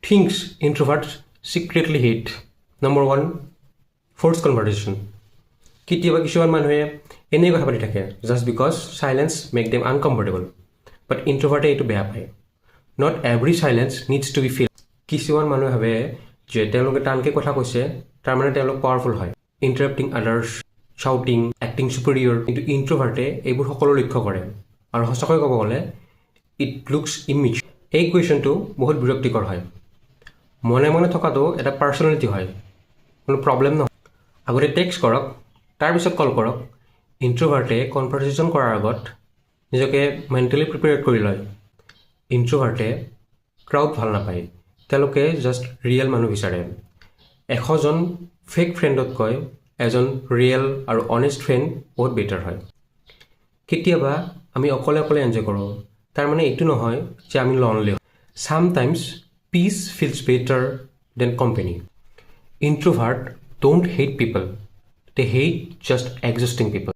Things introverts secretly hate. Number 1, forced conversation. কেতিয়াবা কিছুমান মানুহে এনেই কথা পাতি থাকে just because silence make them uncomfortable, but ইণ্ট্ৰভাৰ্টে এইটো বেয়া পায়। Not every silence needs to be fill. কিছুমান মানুহে ভাবে যে তেওঁলোকে টানকৈ কথা কৈছে তাৰমানে তেওঁলোক পাৱাৰফুল হয়, ইণ্টাৰাপ্টিং আদাৰ্ছ, শ্বাউটিং, এক্টিং চুপিৰিয়ৰ। কিন্তু ইণ্ট্ৰভাৰ্টে এইবোৰ সকলো লক্ষ্য কৰে, আৰু সঁচাকৈ ক'ব গ'লে ইট লুকছ ইমেজ। এই কুৱেশ্যনটো বহুত বিৰক্তিকৰ হয়। মনে মনে থকাটো এটা পাৰ্চনেলিটি হয়, কোনো প্ৰব্লেম নহয়। আগতে টেক্সট কৰক, তাৰপিছত কল কৰক। ইণ্ট্ৰভাৰ্টে কনভাৰ্চেশ্যন কৰাৰ আগত নিজকে মেণ্টেলি প্ৰিপেয়াৰ কৰি লয়। ইণ্ট্ৰভাৰ্টে ক্ৰাউড ভাল নাপায়, তেওঁলোকে জাষ্ট ৰিয়েল মানুহ বিচাৰে। 100জন ফেক ফ্ৰেণ্ডতকৈ এজন ৰিয়েল আৰু অনেষ্ট ফ্ৰেণ্ড বহুত বেটাৰ হয়। কেতিয়াবা আমি অকলে অকলে এনজয় কৰোঁ, তাৰমানে এইটো নহয় যে আমি lonely. Sometimes peace feels better than company. Introvert don't hate people. They hate just existing people.